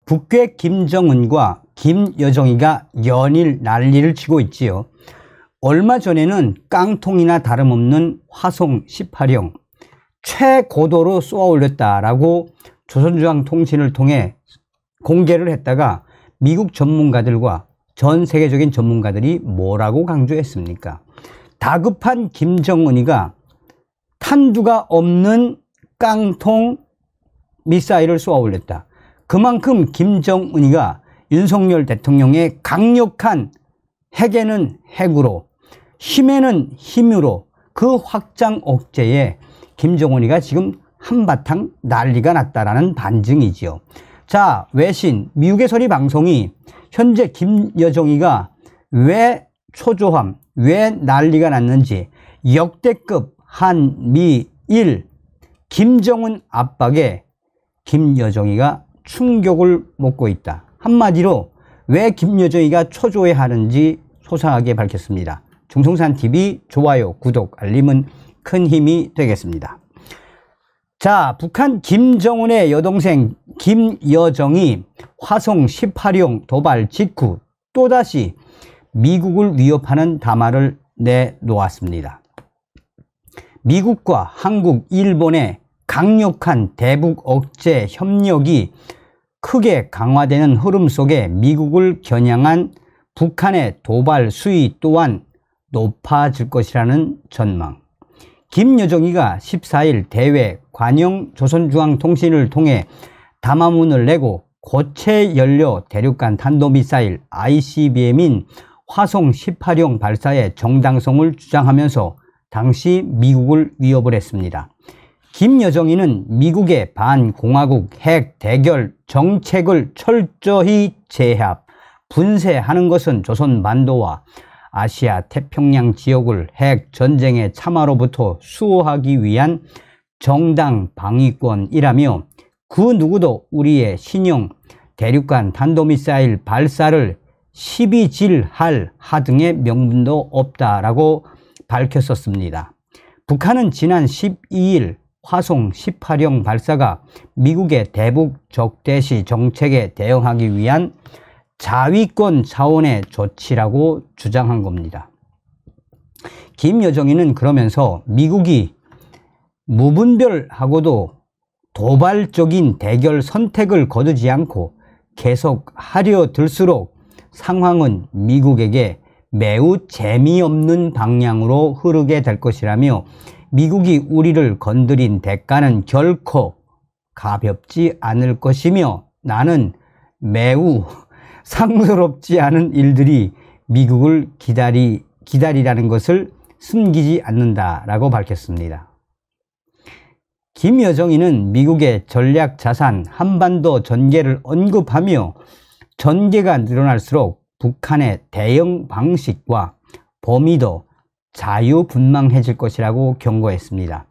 북괴 김정은과 김여정이가 연일 난리를 치고 있지요. 얼마 전에는 깡통이나 다름없는 화성 18형 최고도로 쏘아 올렸다라고 조선중앙통신을 통해 공개를 했다가 미국 전문가들과 전 세계적인 전문가들이 뭐라고 강조했습니까? 다급한 김정은이가 탄두가 없는 깡통 미사일을 쏘아 올렸다. 그만큼 김정은이가 윤석열 대통령의 강력한 핵에는 핵으로, 힘에는 힘으로 그 확장 억제에 김정은이가 지금 한바탕 난리가 났다라는 반증이지요. 자, 외신, 미국의 소리 방송이 현재 김여정이가 왜 초조함, 왜 난리가 났는지 역대급 한미일 김정은 압박에 김여정이가 충격을 먹고 있다. 한마디로 왜 김여정이가 초조해하는지 소상하게 밝혔습니다. 중성산TV 좋아요, 구독, 알림은 큰 힘이 되겠습니다. 자, 북한 김정은의 여동생 김여정이 화성 18형 도발 직후 또다시 미국을 위협하는 담화를 내놓았습니다. 미국과 한국, 일본의 강력한 대북 억제 협력이 크게 강화되는 흐름 속에 미국을 겨냥한 북한의 도발 수위 또한 높아질 것이라는 전망. 김여정이가 14일 대외 관영 조선중앙통신을 통해 담화문을 내고 고체 연료 대륙간 탄도미사일 ICBM인 화성 18형 발사의 정당성을 주장하면서 당시 미국을 위협을 했습니다. 김여정이는 미국의 반공화국 핵 대결 정책을 철저히 제압, 분쇄하는 것은 조선반도와 아시아 태평양 지역을 핵 전쟁의 참화로부터 수호하기 위한 정당 방위권이라며 그 누구도 우리의 신형 대륙간 탄도미사일 발사를 시비질할 하등의 명분도 없다라고 밝혔었습니다. 북한은 지난 12일 화성 18형 발사가 미국의 대북 적대시 정책에 대응하기 위한 자위권 차원의 조치라고 주장한 겁니다. 김여정이는 그러면서 미국이 무분별하고도 도발적인 대결 선택을 거두지 않고 계속 하려 들수록 상황은 미국에게 매우 재미없는 방향으로 흐르게 될 것이라며 미국이 우리를 건드린 대가는 결코 가볍지 않을 것이며 나는 매우 상스럽지 않은 일들이 미국을 기다리라는 것을 숨기지 않는다라고 밝혔습니다. 김여정이는 미국의 전략 자산 한반도 전개를 언급하며 전개가 늘어날수록 북한의 대응 방식과 범위도 자유분방해질 것이라고 경고했습니다.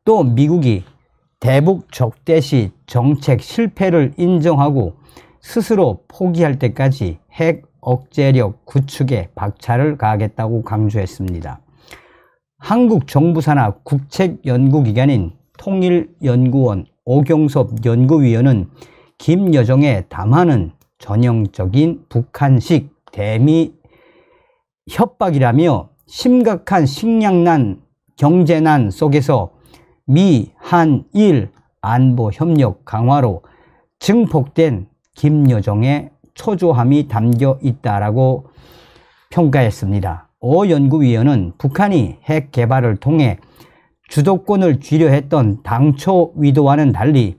또 미국이 대북 적대시 정책 실패를 인정하고 스스로 포기할 때까지 핵 억제력 구축에 박차를 가하겠다고 강조했습니다. 한국 정부 산하 국책연구기관인 통일연구원 오경섭 연구위원은 김여정의 담화는 전형적인 북한식 대미 협박이라며 심각한 식량난, 경제난 속에서 미, 한, 일 안보 협력 강화로 증폭된 김여정의 초조함이 담겨 있다라고 평가했습니다. 오 연구위원은 북한이 핵 개발을 통해 주도권을 쥐려 했던 당초 의도와는 달리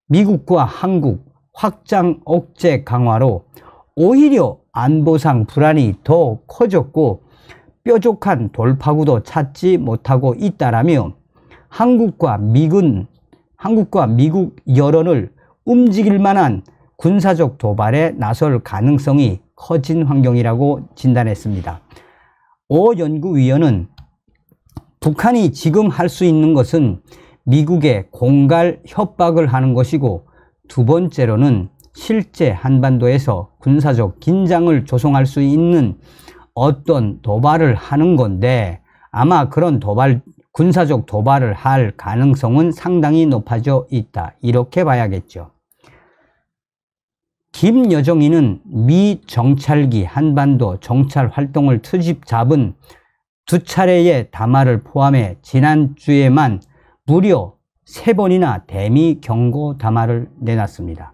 미국과 한국 확장 억제 강화로 오히려 안보상 불안이 더 커졌고 뾰족한 돌파구도 찾지 못하고 있다라며 한국과 미국 여론을 움직일 만한 군사적 도발에 나설 가능성이 커진 환경이라고 진단했습니다. 오 연구위원은 북한이 지금 할 수 있는 것은 미국에 공갈 협박을 하는 것이고 두 번째로는 실제 한반도에서 군사적 긴장을 조성할 수 있는 어떤 도발을 하는 건데 아마 그런 군사적 도발을 할 가능성은 상당히 높아져 있다. 이렇게 봐야겠죠. 김여정이는 미 정찰기 한반도 정찰 활동을 트집 잡은 2차례의 담화를 포함해 지난주에만 무려 3번이나 대미 경고 담화를 내놨습니다.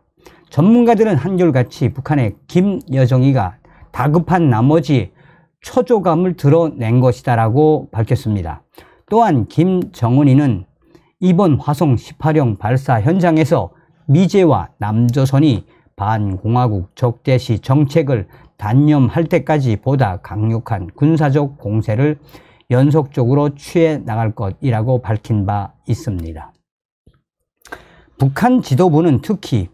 전문가들은 한결같이 북한의 김여정이가 다급한 나머지 초조감을 드러낸 것이다라고 밝혔습니다. 또한 김정은이는 이번 화성 18형 발사 현장에서 미제와 남조선이 반공화국 적대시 정책을 단념할 때까지 보다 강력한 군사적 공세를 연속적으로 취해 나갈 것이라고 밝힌 바 있습니다. 북한 지도부는 특히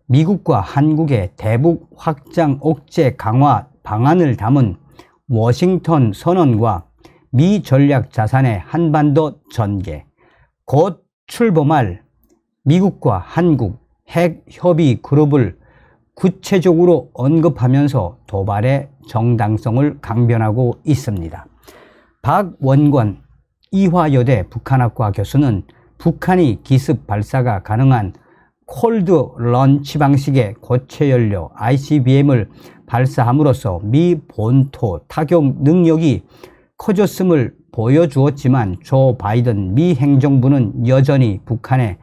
미국과 한국의 대북 확장 억제 강화 방안을 담은 워싱턴 선언과 미 전략 자산의 한반도 전개, 곧 출범할 미국과 한국 핵 협의 그룹을 구체적으로 언급하면서 도발의 정당성을 강변하고 있습니다. 박원권 이화여대 북한학과 교수는 북한이 기습 발사가 가능한 콜드 런치 방식의 고체 연료 ICBM을 발사함으로써 미 본토 타격 능력이 커졌음을 보여주었지만 조 바이든 미 행정부는 여전히 북한의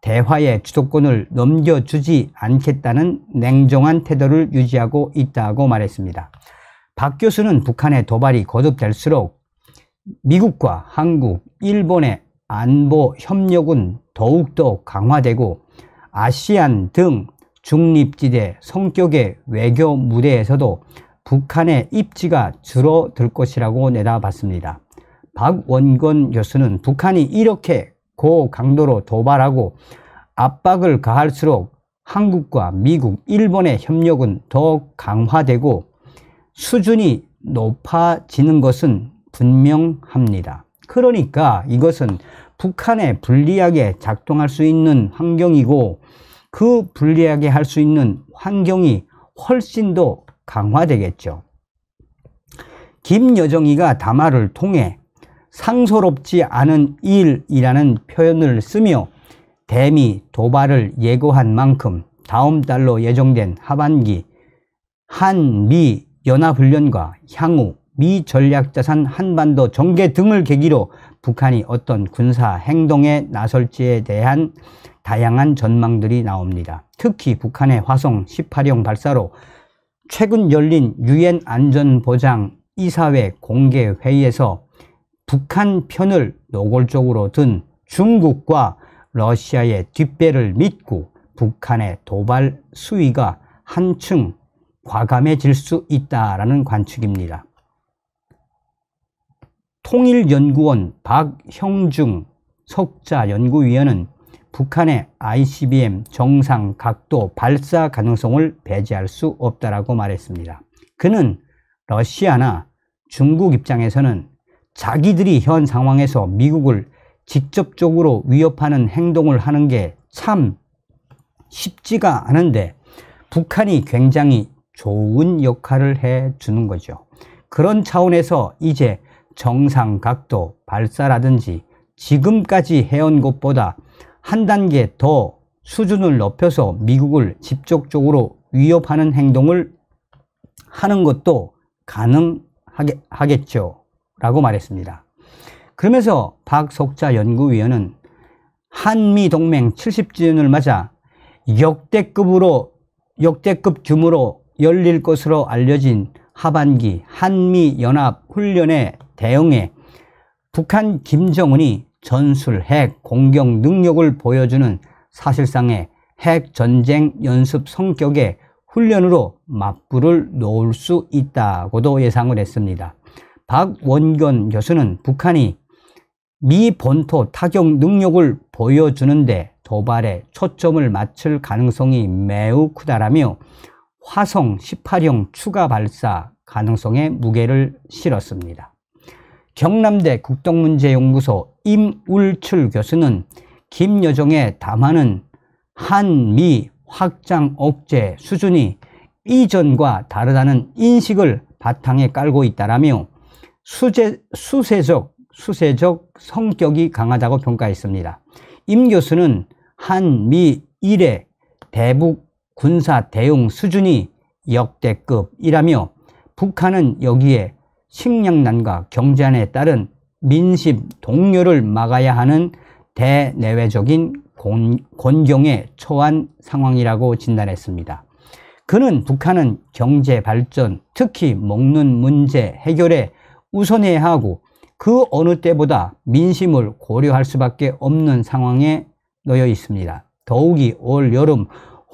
대화의 주도권을 넘겨주지 않겠다는 냉정한 태도를 유지하고 있다고 말했습니다. 박 교수는 북한의 도발이 거듭될수록 미국과 한국, 일본의 안보 협력은 더욱더 강화되고 아시안 등 중립지대 성격의 외교 무대에서도 북한의 입지가 줄어들 것이라고 내다봤습니다. 박원권 교수는 북한이 이렇게 고강도로 도발하고 압박을 가할수록 한국과 미국, 일본의 협력은 더 강화되고 수준이 높아지는 것은 분명합니다. 그러니까 이것은 북한에 불리하게 작동할 수 있는 환경이고 그 불리하게 할 수 있는 환경이 훨씬 더 강화되겠죠. 김여정이가 담화를 통해 상소롭지 않은 일이라는 표현을 쓰며 대미 도발을 예고한 만큼 다음 달로 예정된 하반기 한미 연합훈련과 향후 미 전략자산 한반도 전개 등을 계기로 북한이 어떤 군사 행동에 나설지에 대한 다양한 전망들이 나옵니다. 특히 북한의 화성 18형 발사로 최근 열린 유엔 안전보장 이사회 공개 회의에서 북한 편을 노골적으로 든 중국과 러시아의 뒷배를 믿고 북한의 도발 수위가 한층 과감해질 수 있다라는 관측입니다. 통일연구원 박형중 석자연구위원은 북한의 ICBM 정상 각도 발사 가능성을 배제할 수 없다라고 말했습니다. 그는 러시아나 중국 입장에서는 자기들이 현 상황에서 미국을 직접적으로 위협하는 행동을 하는 게 참 쉽지가 않은데 북한이 굉장히 좋은 역할을 해주는 거죠. 그런 차원에서 이제 정상 각도 발사라든지 지금까지 해온 것보다 한 단계 더 수준을 높여서 미국을 직접적으로 위협하는 행동을 하는 것도 가능하겠죠 라고 말했습니다. 그러면서 박석자 연구위원은 한미동맹 70주년을 맞아 역대급 규모로 열릴 것으로 알려진 하반기 한미연합훈련에 대응해 북한 김정은이 전술 핵 공격 능력을 보여주는 사실상의 핵전쟁 연습 성격의 훈련으로 맞불을 놓을 수 있다고도 예상을 했습니다. 박원권 교수는 북한이 미 본토 타격 능력을 보여주는데 도발에 초점을 맞출 가능성이 매우 크다라며 화성 18형 추가 발사 가능성에 무게를 실었습니다. 경남대 국동문제연구소 임울출 교수는 김여정의 담화는 한미 확장 억제 수준이 이전과 다르다는 인식을 바탕에 깔고 있다라며 수세적 성격이 강하다고 평가했습니다. 임 교수는 한미 일의 대북 군사 대응 수준이 역대급이라며 북한은 여기에 식량난과 경제난에 따른 민심 동요를 막아야 하는 대내외적인 곤경에 처한 상황이라고 진단했습니다. 그는 북한은 경제 발전, 특히 먹는 문제 해결에 우선해야 하고 그 어느 때보다 민심을 고려할 수밖에 없는 상황에 놓여 있습니다. 더욱이 올 여름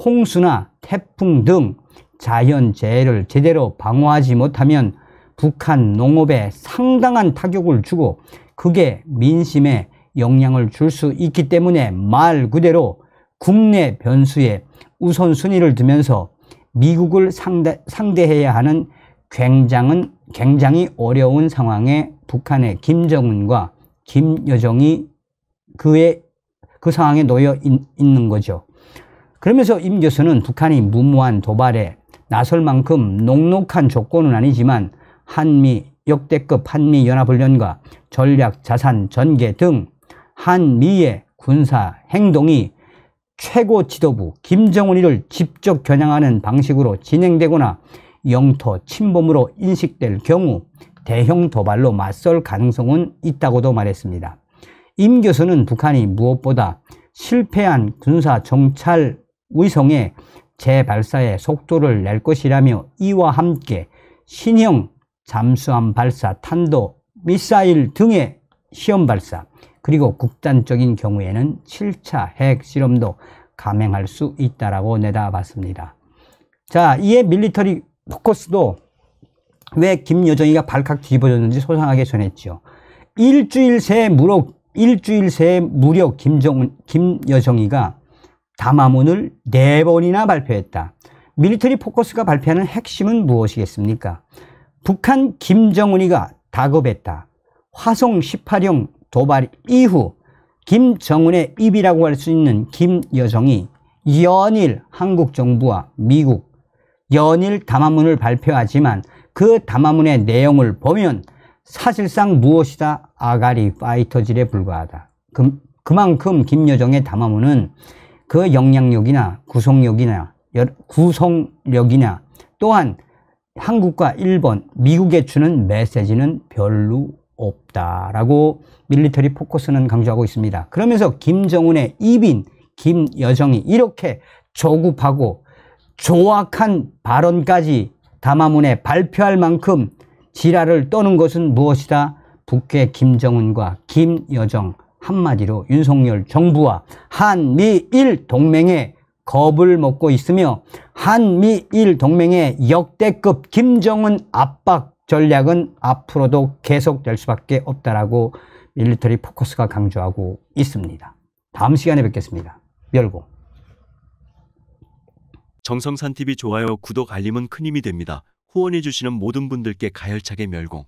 홍수나 태풍 등 자연재해를 제대로 방어하지 못하면 북한 농업에 상당한 타격을 주고 그게 민심에 영향을 줄 수 있기 때문에 말 그대로 국내 변수에 우선순위를 두면서 미국을 상대해야 하는 굉장히 어려운 상황에 북한의 김정은과 김여정이 그 상황에 놓여 있는 거죠. 그러면서 임 교수는 북한이 무모한 도발에 나설 만큼 녹록한 조건은 아니지만 역대급 한미연합훈련과 전략자산 전개 등 한미의 군사 행동이 최고 지도부 김정은이를 직접 겨냥하는 방식으로 진행되거나 영토 침범으로 인식될 경우 대형 도발로 맞설 가능성은 있다고도 말했습니다. 임 교수는 북한이 무엇보다 실패한 군사 정찰 위성의 재발사에 속도를 낼 것이라며 이와 함께 신형 잠수함 발사, 탄도, 미사일 등의 시험 발사, 그리고 극단적인 경우에는 7차 핵 실험도 감행할 수 있다라고 내다봤습니다. 자, 이에 밀리터리 포커스도 왜 김여정이가 발칵 뒤집어졌는지 소상하게 전했죠. 일주일 새 무렵 김여정이가 담화문을 4번이나 발표했다. 밀리터리 포커스가 발표하는 핵심은 무엇이겠습니까? 북한 김정은이가 다급했다. 화성 18형 도발 이후 김정은의 입이라고 할 수 있는 김여정이 연일 한국 정부와 미국 연일 담화문을 발표하지만 그 담화문의 내용을 보면 사실상 무엇이다 아가리 파이터질에 불과하다. 그만큼 김여정의 담화문은 그 영향력이나 구성력이나 또한 한국과 일본, 미국에 주는 메시지는 별로 없다라고 밀리터리 포커스는 강조하고 있습니다. 그러면서 김정은의 입인 김여정이 이렇게 조급하고 조악한 발언까지 담화문에 발표할 만큼 지랄을 떠는 것은 무엇이다? 북괴 김정은과 김여정, 한마디로 윤석열 정부와 한미일 동맹에 겁을 먹고 있으며 한미일 동맹의 역대급 김정은 압박 전략은 앞으로도 계속될 수밖에 없다라고 밀리터리 포커스가 강조하고 있습니다. 다음 시간에 뵙겠습니다. 멸공. 정성산TV 좋아요, 구독, 알림은 큰 힘이 됩니다. 후원해주시는 모든 분들께 가열차게 멸공.